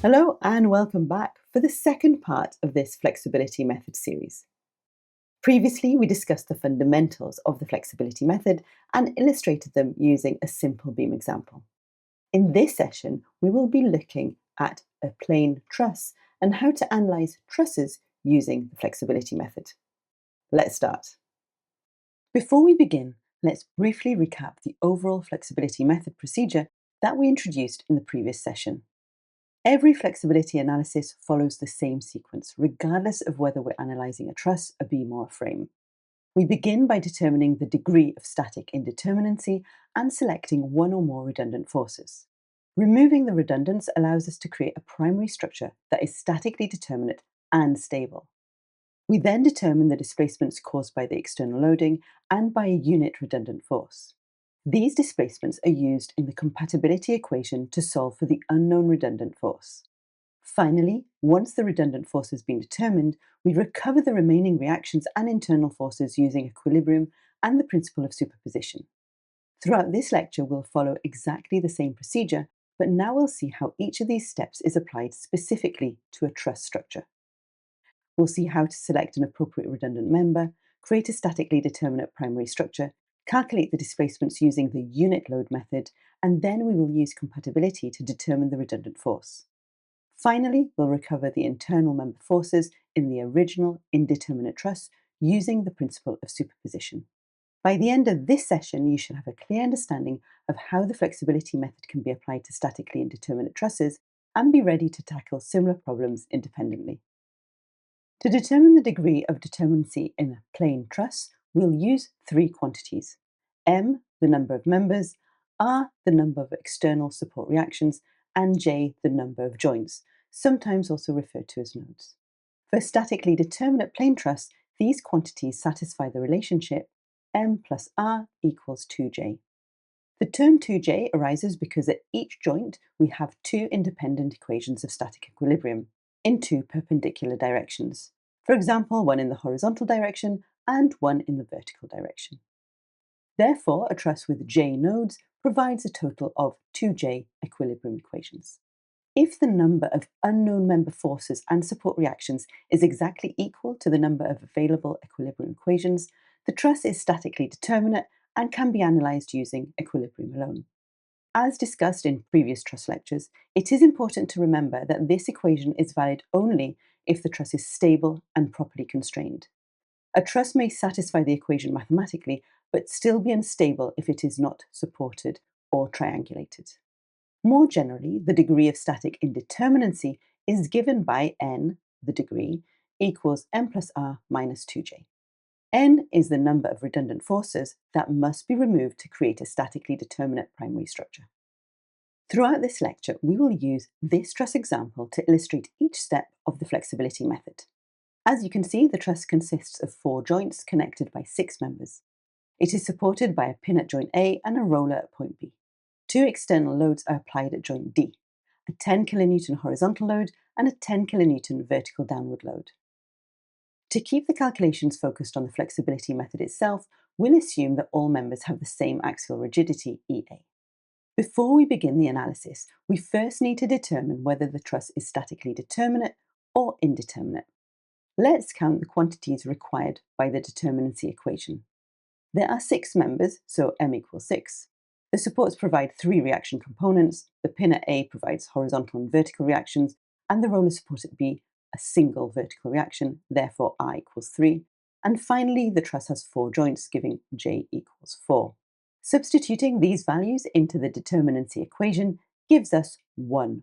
Hello and welcome back for the second part of this flexibility method series. Previously, we discussed the fundamentals of the flexibility method and illustrated them using a simple beam example. In this session, we will be looking at a plane truss and how to analyze trusses using the flexibility method. Let's start. Before we begin, let's briefly recap the overall flexibility method procedure that we introduced in the previous session. Every flexibility analysis follows the same sequence, regardless of whether we're analysing a truss, a beam, or a frame. We begin by determining the degree of static indeterminacy and selecting one or more redundant forces. Removing the redundants allows us to create a primary structure that is statically determinate and stable. We then determine the displacements caused by the external loading and by a unit redundant force. These displacements are used in the compatibility equation to solve for the unknown redundant force. Finally, once the redundant force has been determined, we recover the remaining reactions and internal forces using equilibrium and the principle of superposition. Throughout this lecture, we'll follow exactly the same procedure, but now we'll see how each of these steps is applied specifically to a truss structure. We'll see how to select an appropriate redundant member, create a statically determinate primary structure, calculate the displacements using the unit load method, and then we will use compatibility to determine the redundant force. Finally, we'll recover the internal member forces in the original indeterminate truss using the principle of superposition. By the end of this session, you should have a clear understanding of how the flexibility method can be applied to statically indeterminate trusses and be ready to tackle similar problems independently. To determine the degree of determinacy in a plane truss, we'll use three quantities: m, the number of members; r, the number of external support reactions; and j, the number of joints, sometimes also referred to as nodes. For a statically determinate plane truss, these quantities satisfy the relationship m plus r equals 2j. The term 2j arises because at each joint we have two independent equations of static equilibrium in two perpendicular directions. For example, one in the horizontal direction and one in the vertical direction. Therefore, a truss with j nodes provides a total of 2j equilibrium equations. If the number of unknown member forces and support reactions is exactly equal to the number of available equilibrium equations, the truss is statically determinate and can be analysed using equilibrium alone. As discussed in previous truss lectures, it is important to remember that this equation is valid only if the truss is stable and properly constrained. A truss may satisfy the equation mathematically, but still be unstable if it is not supported or triangulated. More generally, the degree of static indeterminacy is given by n, the degree, equals m plus r minus 2j. N is the number of redundant forces that must be removed to create a statically determinate primary structure. Throughout this lecture, we will use this truss example to illustrate each step of the flexibility method. As you can see, the truss consists of 4 joints connected by 6 members. It is supported by a pin at joint A and a roller at point B. 2 external loads are applied at joint D, a 10 kN horizontal load and a 10 kN vertical downward load. To keep the calculations focused on the flexibility method itself, we'll assume that all members have the same axial rigidity, EA. Before we begin the analysis, we first need to determine whether the truss is statically determinate or indeterminate. Let's count the quantities required by the determinacy equation. There are 6 members, so m equals 6. The supports provide 3 reaction components, the pin at A provides horizontal and vertical reactions, and the roller support at B a single vertical reaction, therefore I equals 3. And finally, the truss has 4 joints, giving j equals 4. Substituting these values into the determinacy equation gives us 1.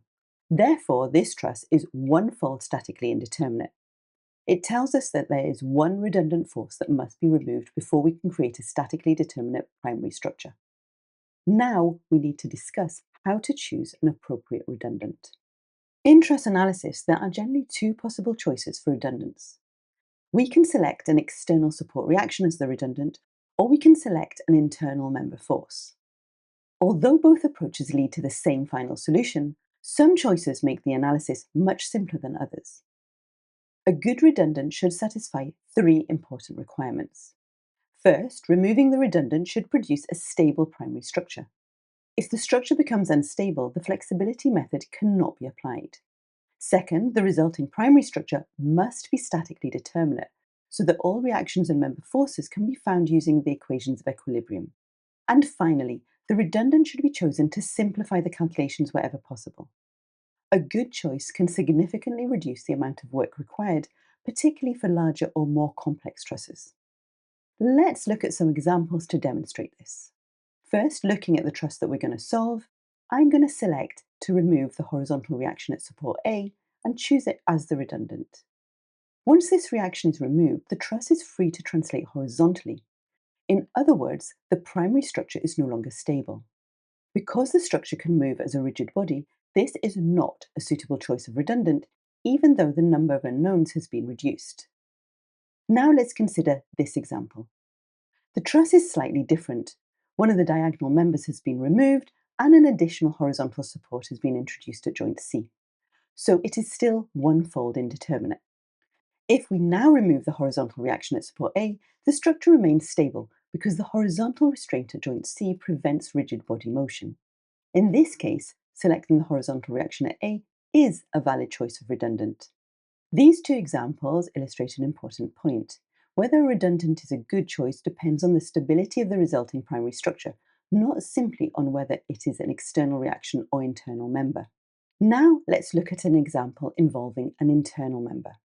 Therefore, this truss is one-fold statically indeterminate. It tells us that there is one redundant force that must be removed before we can create a statically determinate primary structure. Now we need to discuss how to choose an appropriate redundant. In truss analysis, there are generally 2 possible choices for redundants. We can select an external support reaction as the redundant, or we can select an internal member force. Although both approaches lead to the same final solution, some choices make the analysis much simpler than others. A good redundant should satisfy 3 important requirements. First, removing the redundant should produce a stable primary structure. If the structure becomes unstable, the flexibility method cannot be applied. Second, the resulting primary structure must be statically determinate, so that all reactions and member forces can be found using the equations of equilibrium. And finally, the redundant should be chosen to simplify the calculations wherever possible. A good choice can significantly reduce the amount of work required, particularly for larger or more complex trusses. Let's look at some examples to demonstrate this. First, looking at the truss that we're going to solve, I'm going to select to remove the horizontal reaction at support A and choose it as the redundant. Once this reaction is removed, the truss is free to translate horizontally. In other words, the primary structure is no longer stable. Because the structure can move as a rigid body, this is not a suitable choice of redundant, even though the number of unknowns has been reduced. Now let's consider this example. The truss is slightly different. One of the diagonal members has been removed and an additional horizontal support has been introduced at joint C. So it is still one-fold indeterminate. If we now remove the horizontal reaction at support A, the structure remains stable because the horizontal restraint at joint C prevents rigid body motion. In this case, selecting the horizontal reaction at A is a valid choice of redundant. These two examples illustrate an important point. Whether a redundant is a good choice depends on the stability of the resulting primary structure, not simply on whether it is an external reaction or internal member. Now let's look at an example involving an internal member.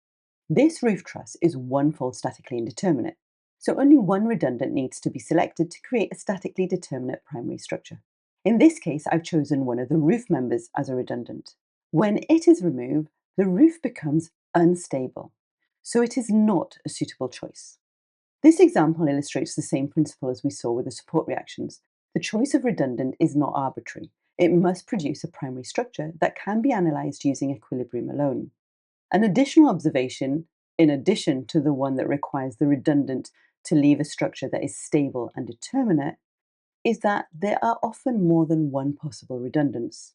This roof truss is one-fold statically indeterminate, so only one redundant needs to be selected to create a statically determinate primary structure. In this case, I've chosen one of the roof members as a redundant. When it is removed, the roof becomes unstable, so it is not a suitable choice. This example illustrates the same principle as we saw with the support reactions. The choice of redundant is not arbitrary. It must produce a primary structure that can be analysed using equilibrium alone. An additional observation, in addition to the one that requires the redundant to leave a structure that is stable and determinate, is that there are often more than one possible redundants.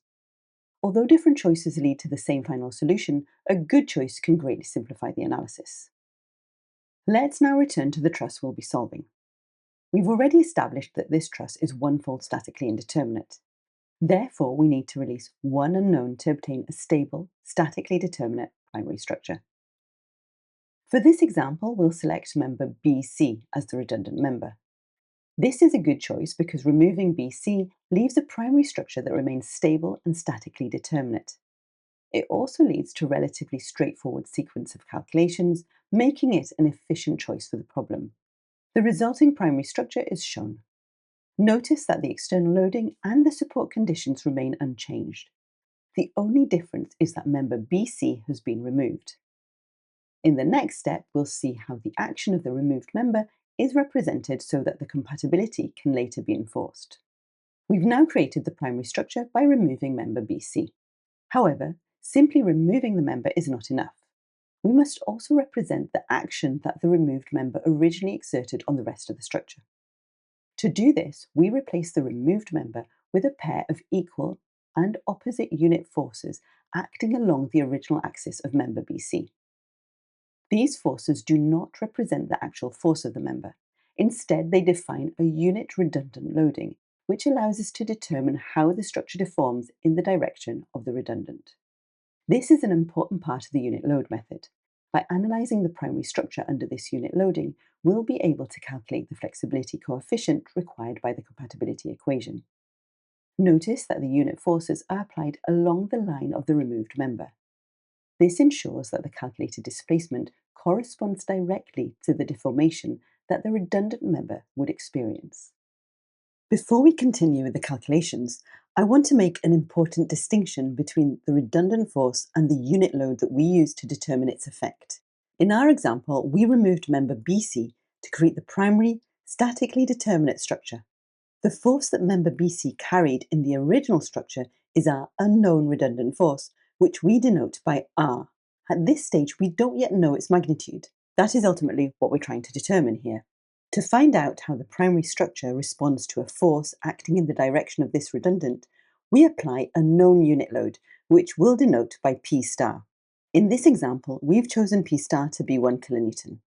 Although different choices lead to the same final solution, a good choice can greatly simplify the analysis. Let's now return to the truss we'll be solving. We've already established that this truss is one-fold statically indeterminate. Therefore, we need to release one unknown to obtain a stable, statically determinate primary structure. For this example, we'll select member BC as the redundant member. This is a good choice because removing BC leaves a primary structure that remains stable and statically determinate. It also leads to a relatively straightforward sequence of calculations, making it an efficient choice for the problem. The resulting primary structure is shown. Notice that the external loading and the support conditions remain unchanged. The only difference is that member BC has been removed. In the next step, we'll see how the action of the removed member is represented so that the compatibility can later be enforced. We've now created the primary structure by removing member BC. However, simply removing the member is not enough. We must also represent the action that the removed member originally exerted on the rest of the structure. To do this, we replace the removed member with a pair of equal and opposite unit forces acting along the original axis of member BC. These forces do not represent the actual force of the member. Instead, they define a unit redundant loading, which allows us to determine how the structure deforms in the direction of the redundant. This is an important part of the unit load method. By analysing the primary structure under this unit loading, we'll be able to calculate the flexibility coefficient required by the compatibility equation. Notice that the unit forces are applied along the line of the removed member. This ensures that the calculated displacement corresponds directly to the deformation that the redundant member would experience. Before we continue with the calculations, I want to make an important distinction between the redundant force and the unit load that we use to determine its effect. In our example, we removed member BC to create the primary, statically determinate structure. The force that member BC carried in the original structure is our unknown redundant force, which we denote by R. At this stage, we don't yet know its magnitude. That is ultimately what we're trying to determine here. To find out how the primary structure responds to a force acting in the direction of this redundant, we apply a known unit load, which we'll denote by P star. In this example, we've chosen P star to be 1 kilonewton.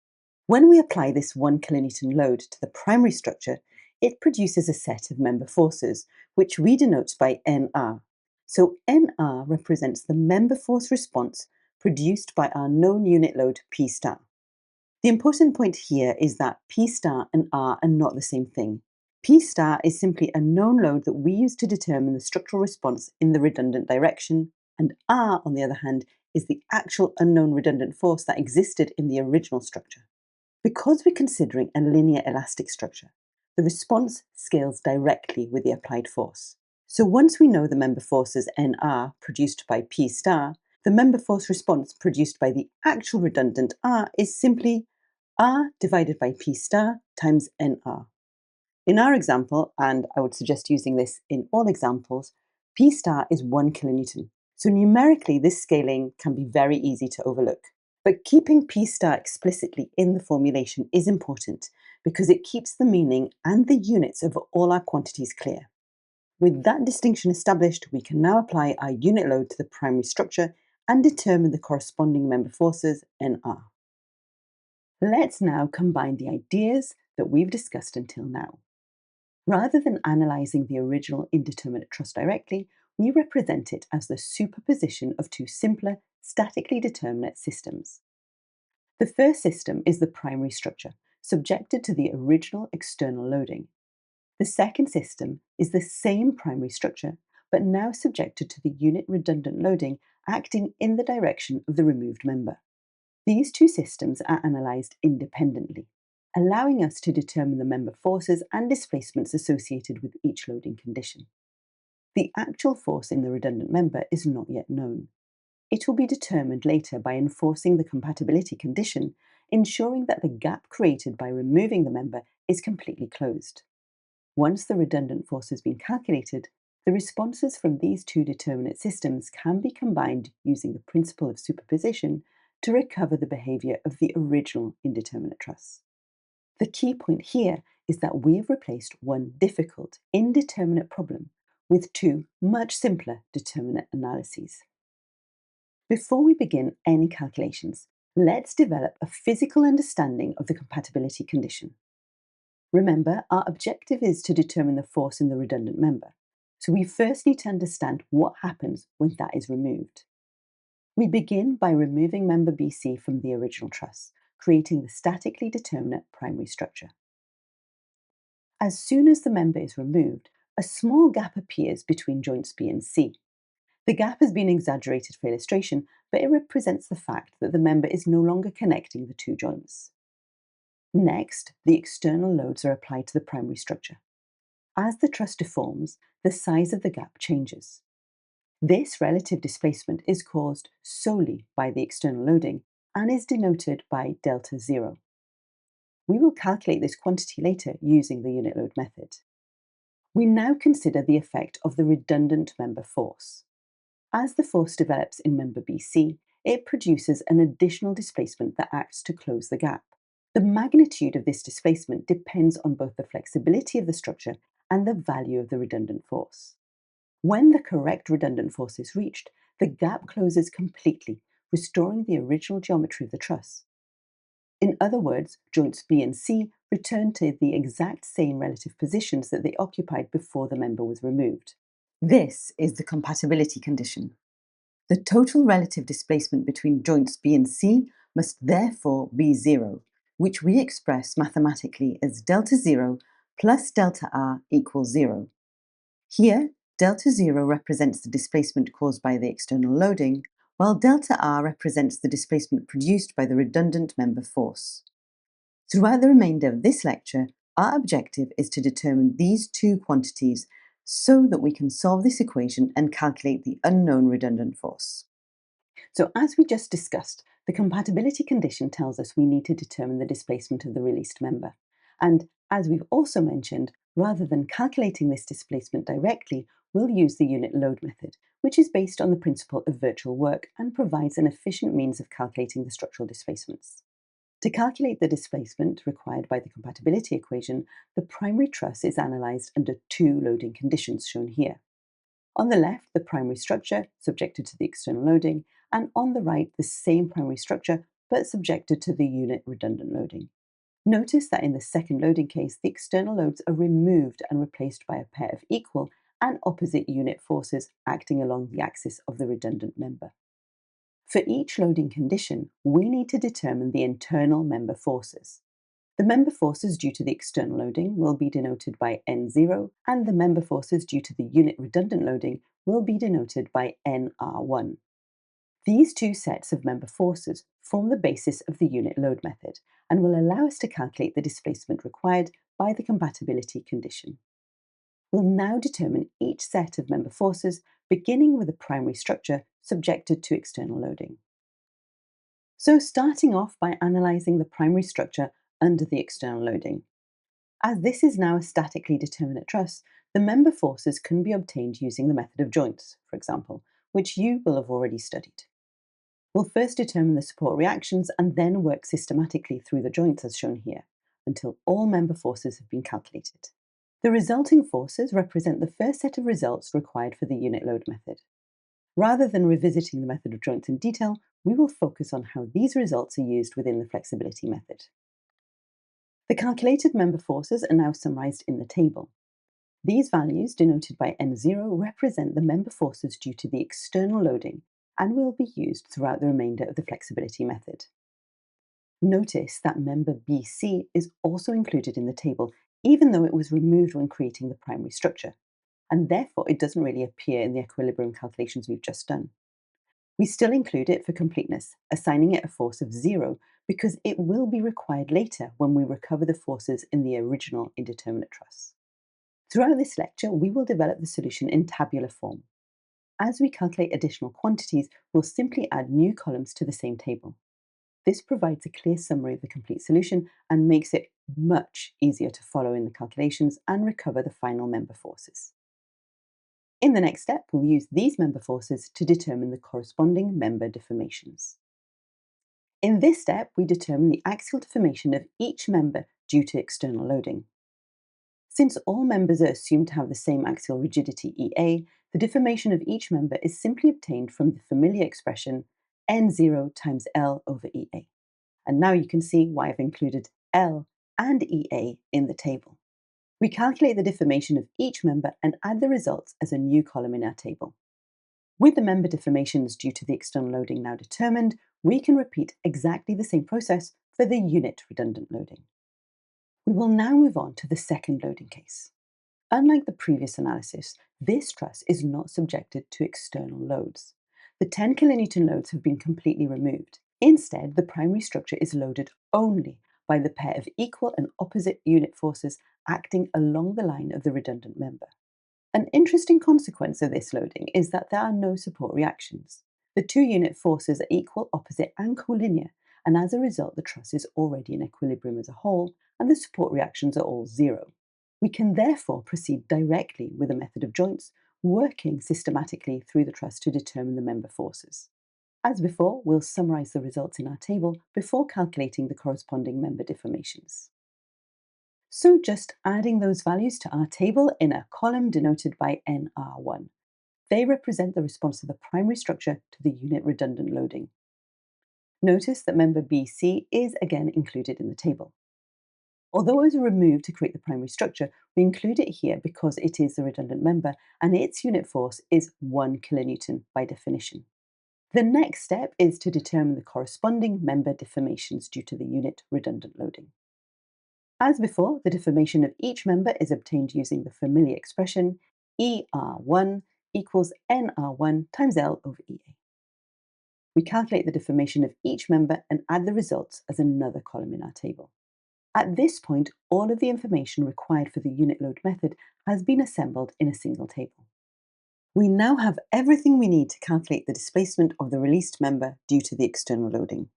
When we apply this 1 kilonewton load to the primary structure, it produces a set of member forces, which we denote by NR. So NR represents the member force response produced by our known unit load P star. The important point here is that P star and R are not the same thing. P star is simply a known load that we use to determine the structural response in the redundant direction, and R, on the other hand, is the actual unknown redundant force that existed in the original structure. Because we're considering a linear elastic structure, the response scales directly with the applied force. So once we know the member forces NR produced by P star, the member force response produced by the actual redundant R is simply R divided by P star times NR. In our example, and I would suggest using this in all examples, P star is 1 kilonewton. So numerically, this scaling can be very easy to overlook. But keeping P star explicitly in the formulation is important because it keeps the meaning and the units of all our quantities clear. With that distinction established, we can now apply our unit load to the primary structure and determine the corresponding member forces NR. Let's now combine the ideas that we've discussed until now. Rather than analysing the original indeterminate truss directly, we represent it as the superposition of two simpler, statically determinate systems. The first system is the primary structure, subjected to the original external loading. The second system is the same primary structure, but now subjected to the unit redundant loading acting in the direction of the removed member. These two systems are analysed independently, allowing us to determine the member forces and displacements associated with each loading condition. The actual force in the redundant member is not yet known. It will be determined later by enforcing the compatibility condition, ensuring that the gap created by removing the member is completely closed. Once the redundant force has been calculated, the responses from these two determinate systems can be combined using the principle of superposition to recover the behaviour of the original indeterminate truss. The key point here is that we have replaced one difficult, indeterminate problem with two much simpler determinate analyses. Before we begin any calculations, let's develop a physical understanding of the compatibility condition. Remember, our objective is to determine the force in the redundant member, so we first need to understand what happens when that is removed. We begin by removing member BC from the original truss, creating the statically determinate primary structure. As soon as the member is removed, a small gap appears between joints B and C. The gap has been exaggerated for illustration, but it represents the fact that the member is no longer connecting the two joints. Next, the external loads are applied to the primary structure. As the truss deforms, the size of the gap changes. This relative displacement is caused solely by the external loading and is denoted by delta zero. We will calculate this quantity later using the unit load method. We now consider the effect of the redundant member force. As the force develops in member BC, it produces an additional displacement that acts to close the gap. The magnitude of this displacement depends on both the flexibility of the structure and the value of the redundant force. When the correct redundant force is reached, the gap closes completely, restoring the original geometry of the truss. In other words, joints B and C return to the exact same relative positions that they occupied before the member was removed. This is the compatibility condition. The total relative displacement between joints B and C must therefore be zero, which we express mathematically as delta zero plus delta R equals zero. Here, delta zero represents the displacement caused by the external loading, while delta R represents the displacement produced by the redundant member force. Throughout the remainder of this lecture, our objective is to determine these two quantities so that we can solve this equation and calculate the unknown redundant force. So as we just discussed, the compatibility condition tells us we need to determine the displacement of the released member. And as we've also mentioned, rather than calculating this displacement directly, we'll use the unit load method, which is based on the principle of virtual work and provides an efficient means of calculating the structural displacements. To calculate the displacement required by the compatibility equation, the primary truss is analysed under two loading conditions shown here. On the left, the primary structure subjected to the external loading, and on the right, the same primary structure but subjected to the unit redundant loading. Notice that in the second loading case, the external loads are removed and replaced by a pair of equal and opposite unit forces acting along the axis of the redundant member. For each loading condition, we need to determine the internal member forces. The member forces due to the external loading will be denoted by N0, and the member forces due to the unit redundant loading will be denoted by NR1. These two sets of member forces form the basis of the unit load method and will allow us to calculate the displacement required by the compatibility condition. We'll now determine each set of member forces, beginning with a primary structure subjected to external loading. So starting off by analysing the primary structure under the external loading. As this is now a statically determinate truss, the member forces can be obtained using the method of joints, for example, which you will have already studied. We'll first determine the support reactions and then work systematically through the joints as shown here, until all member forces have been calculated. The resulting forces represent the first set of results required for the unit load method. Rather than revisiting the method of joints in detail, we will focus on how these results are used within the flexibility method. The calculated member forces are now summarised in the table. These values, denoted by N0, represent the member forces due to the external loading and will be used throughout the remainder of the flexibility method. Notice that member BC is also included in the table, even though it was removed when creating the primary structure, and therefore it doesn't really appear in the equilibrium calculations we've just done. We still include it for completeness, assigning it a force of 0 because it will be required later when we recover the forces in the original indeterminate truss. Throughout this lecture, we will develop the solution in tabular form. As we calculate additional quantities, we'll simply add new columns to the same table. This provides a clear summary of the complete solution and makes it much easier to follow in the calculations and recover the final member forces. In the next step, we'll use these member forces to determine the corresponding member deformations. In this step, we determine the axial deformation of each member due to external loading. Since all members are assumed to have the same axial rigidity EA, the deformation of each member is simply obtained from the familiar expression N0 times L over EA. And now you can see why I've included L and EA in the table. We calculate the deformation of each member and add the results as a new column in our table. With the member deformations due to the external loading now determined, we can repeat exactly the same process for the unit redundant loading. We will now move on to the second loading case. Unlike the previous analysis, this truss is not subjected to external loads. The 10 kilonewton loads have been completely removed. Instead, the primary structure is loaded only by the pair of equal and opposite unit forces acting along the line of the redundant member. An interesting consequence of this loading is that there are no support reactions. The two unit forces are equal, opposite, and collinear, and as a result, the truss is already in equilibrium as a whole, and the support reactions are all 0. We can therefore proceed directly with a method of joints, working systematically through the truss to determine the member forces. As before, we'll summarise the results in our table before calculating the corresponding member deformations. So just adding those values to our table in a column denoted by NR1. They represent the response of the primary structure to the unit redundant loading. Notice that member BC is again included in the table. Although it was removed to create the primary structure, we include it here because it is the redundant member and its unit force is 1 kilonewton by definition. The next step is to determine the corresponding member deformations due to the unit redundant loading. As before, the deformation of each member is obtained using the familiar expression ER1 equals NR1 times L over EA. We calculate the deformation of each member and add the results as another column in our table. At this point, all of the information required for the unit load method has been assembled in a single table. We now have everything we need to calculate the displacement of the released member due to the external loading.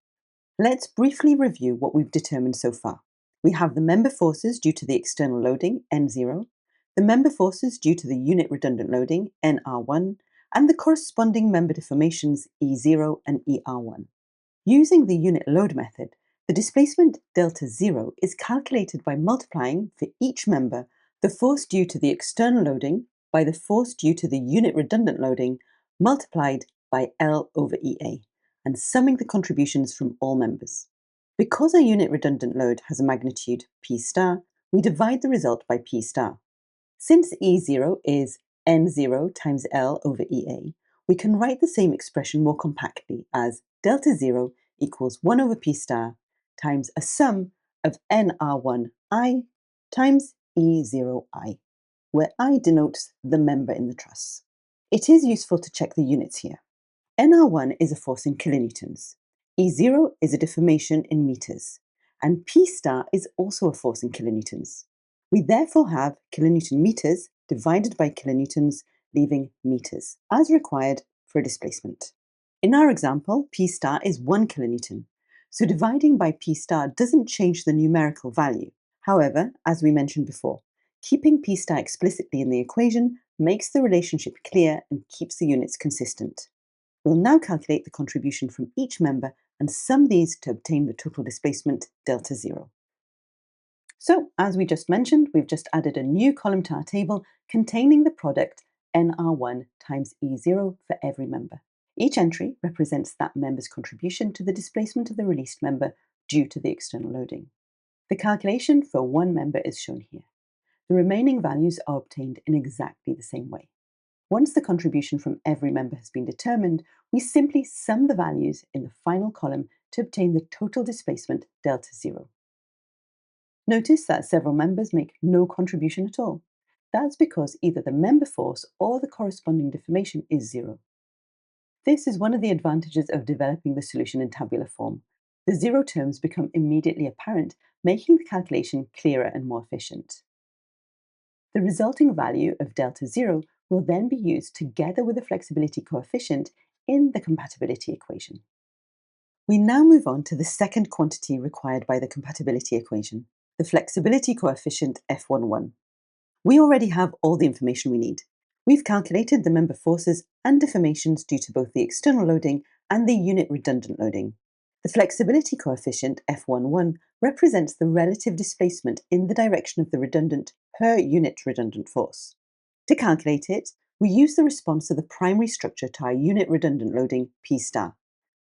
Let's briefly review what we've determined so far. We have the member forces due to the external loading, N0, the member forces due to the unit redundant loading, NR1, and the corresponding member deformations, E0 and ER1. Using the unit load method, the displacement delta 0 is calculated by multiplying, for each member, the force due to the external loading by the force due to the unit redundant loading multiplied by L over EA, and summing the contributions from all members. Because our unit redundant load has a magnitude P star, we divide the result by P star. Since E0 is N0 times L over EA, we can write the same expression more compactly as delta 0 equals 1 over P star times a sum of NR1I times E0I, where I denotes the member in the truss. It is useful to check the units here. NR1 is a force in kilonewtons, E0 is a deformation in meters, and P star is also a force in kilonewtons. We therefore have kilonewton meters divided by kilonewtons, leaving meters, as required for a displacement. In our example, P star is 1 kilonewton, so dividing by P star doesn't change the numerical value. However, as we mentioned before, keeping P star explicitly in the equation makes the relationship clear and keeps the units consistent. We'll now calculate the contribution from each member and sum these to obtain the total displacement, delta 0. So, as we just mentioned, we've just added a new column to our table containing the product NR1 times E0 for every member. Each entry represents that member's contribution to the displacement of the released member due to the external loading. The calculation for one member is shown here. The remaining values are obtained in exactly the same way. Once the contribution from every member has been determined, we simply sum the values in the final column to obtain the total displacement, delta 0. Notice that several members make no contribution at all. That's because either the member force or the corresponding deformation is 0. This is one of the advantages of developing the solution in tabular form. The 0 terms become immediately apparent, making the calculation clearer and more efficient. The resulting value of delta 0 will then be used together with the flexibility coefficient in the compatibility equation. We now move on to the second quantity required by the compatibility equation, the flexibility coefficient F11. We already have all the information we need. We've calculated the member forces and deformations due to both the external loading and the unit redundant loading. The flexibility coefficient F11 represents the relative displacement in the direction of the redundant per unit redundant force. To calculate it, we use the response of the primary structure to our unit redundant loading P star.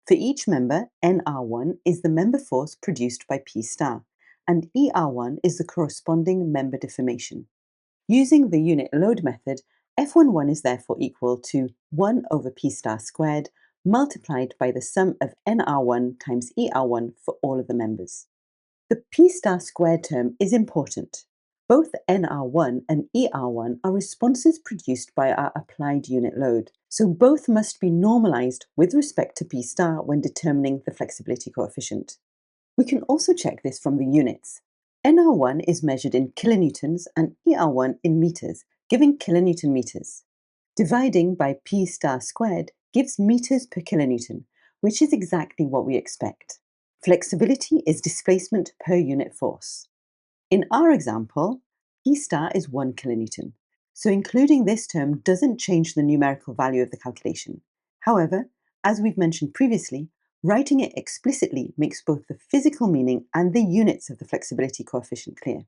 For each member, NR1 is the member force produced by P star, and ER1 is the corresponding member deformation. Using the unit load method, F11 is therefore equal to 1 over P star squared multiplied by the sum of NR1 times ER1 for all of the members. The P star squared term is important. Both NR1 and ER1 are responses produced by our applied unit load, so both must be normalized with respect to P star when determining the flexibility coefficient. We can also check this from the units. NR1 is measured in kilonewtons and ER1 in meters, giving kilonewton meters. Dividing by P star squared gives meters per kilonewton, which is exactly what we expect. Flexibility is displacement per unit force. In our example, P star is 1 kilonewton, so including this term doesn't change the numerical value of the calculation. However, as we've mentioned previously, writing it explicitly makes both the physical meaning and the units of the flexibility coefficient clear.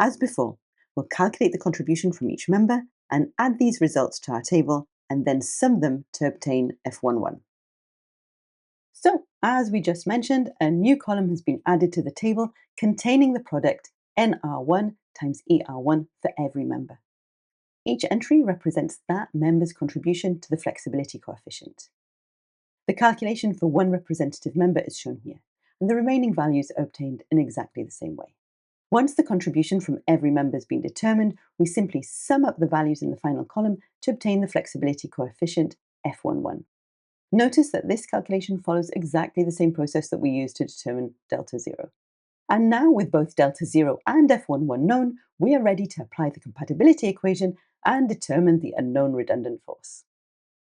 As before, we'll calculate the contribution from each member and add these results to our table and then sum them to obtain F11. So, as we just mentioned, a new column has been added to the table containing the product NR1 times ER1 for every member. Each entry represents that member's contribution to the flexibility coefficient. The calculation for one representative member is shown here, and the remaining values are obtained in exactly the same way. Once the contribution from every member has been determined, we simply sum up the values in the final column to obtain the flexibility coefficient F11. Notice that this calculation follows exactly the same process that we used to determine delta 0. And now, with both delta 0 and F11 known, we are ready to apply the compatibility equation and determine the unknown redundant force.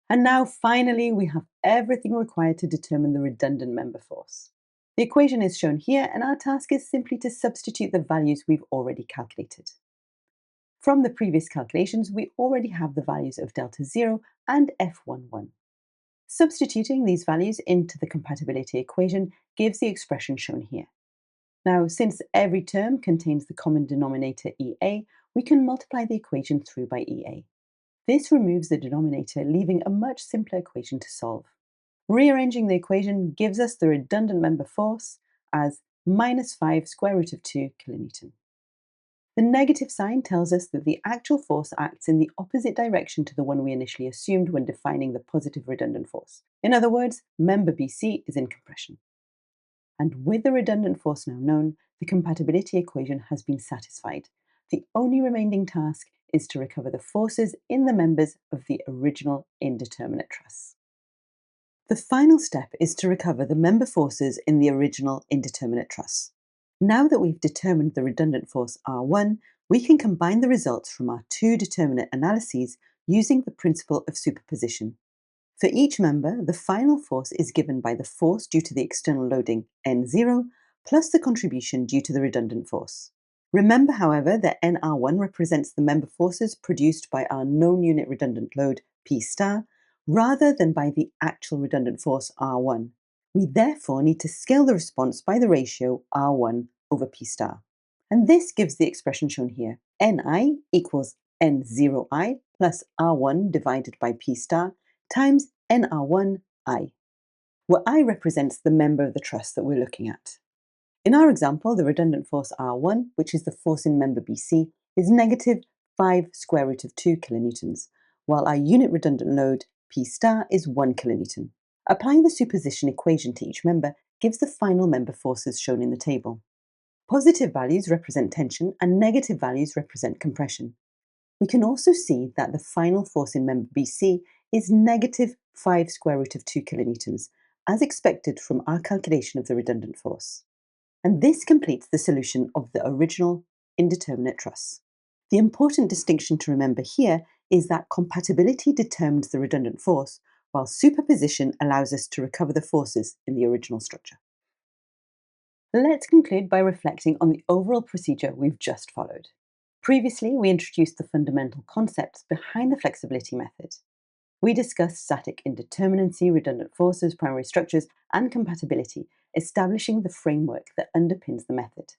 And now, finally, we have everything required to determine the redundant member force. The equation is shown here, and our task is simply to substitute the values we've already calculated. From the previous calculations, we already have the values of delta 0 and F11. Substituting these values into the compatibility equation gives the expression shown here. Now, since every term contains the common denominator EA, we can multiply the equation through by EA. This removes the denominator, leaving a much simpler equation to solve. Rearranging the equation gives us the redundant member force as minus 5 square root of 2 kilonewton. The negative sign tells us that the actual force acts in the opposite direction to the one we initially assumed when defining the positive redundant force. In other words, member BC is in compression. And with the redundant force now known, the compatibility equation has been satisfied. The only remaining task is to recover the forces in the members of the original indeterminate truss. The final step is to recover the member forces in the original indeterminate truss. Now that we've determined the redundant force R1, we can combine the results from our two determinate analyses using the principle of superposition. For each member, the final force is given by the force due to the external loading N0 plus the contribution due to the redundant force. Remember, however, that NR1 represents the member forces produced by our known unit redundant load P star rather than by the actual redundant force R1. We therefore need to scale the response by the ratio R1 over P star. And this gives the expression shown here. Ni equals N0I plus R1 divided by P star times NR1I, where I represents the member of the truss that we're looking at. In our example, the redundant force R1, which is the force in member BC, is negative 5 square root of 2 kilonewtons, while our unit redundant load P star is 1 kilonewton. Applying the superposition equation to each member gives the final member forces shown in the table. Positive values represent tension and negative values represent compression. We can also see that the final force in member BC is negative 5 square root of 2 kilonewtons, as expected from our calculation of the redundant force. And this completes the solution of the original indeterminate truss. The important distinction to remember here is that compatibility determines the redundant force, while superposition allows us to recover the forces in the original structure. Let's conclude by reflecting on the overall procedure we've just followed. Previously, we introduced the fundamental concepts behind the flexibility method. We discussed static indeterminacy, redundant forces, primary structures, and compatibility, establishing the framework that underpins the method.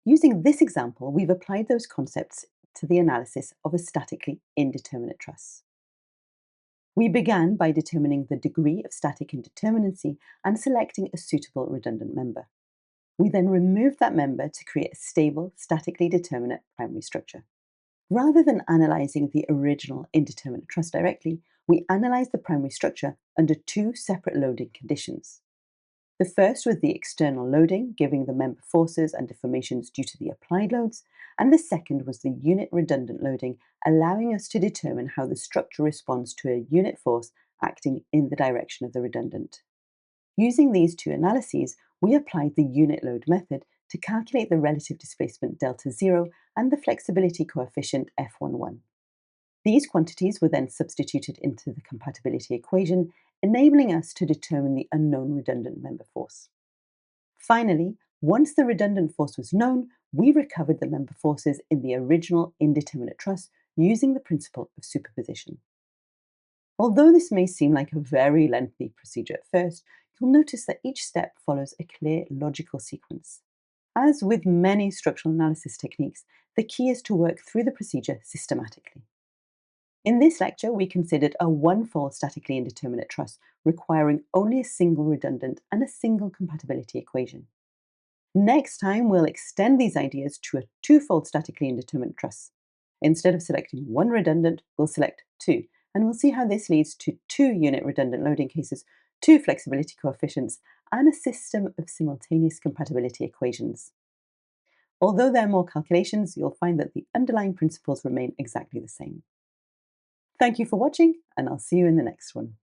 Using this example, we've applied those concepts to the analysis of a statically indeterminate truss. We began by determining the degree of static indeterminacy and selecting a suitable redundant member. We then removed that member to create a stable, statically determinate primary structure. Rather than analysing the original indeterminate truss directly, we analysed the primary structure under two separate loading conditions. The first was the external loading, giving the member forces and deformations due to the applied loads, and the second was the unit redundant loading, allowing us to determine how the structure responds to a unit force acting in the direction of the redundant. Using these two analyses, we applied the unit load method to calculate the relative displacement delta 0 and the flexibility coefficient F11. These quantities were then substituted into the compatibility equation, enabling us to determine the unknown redundant member force. Finally, once the redundant force was known, we recovered the member forces in the original indeterminate truss using the principle of superposition. Although this may seem like a very lengthy procedure at first, you'll notice that each step follows a clear logical sequence. As with many structural analysis techniques, the key is to work through the procedure systematically. In this lecture, we considered a one-fold statically indeterminate truss requiring only a single redundant and a single compatibility equation. Next time, we'll extend these ideas to a two-fold statically indeterminate truss. Instead of selecting one redundant, we'll select two, and we'll see how this leads to two unit redundant loading cases, two flexibility coefficients, and a system of simultaneous compatibility equations. Although there are more calculations, you'll find that the underlying principles remain exactly the same. Thank you for watching, and I'll see you in the next one.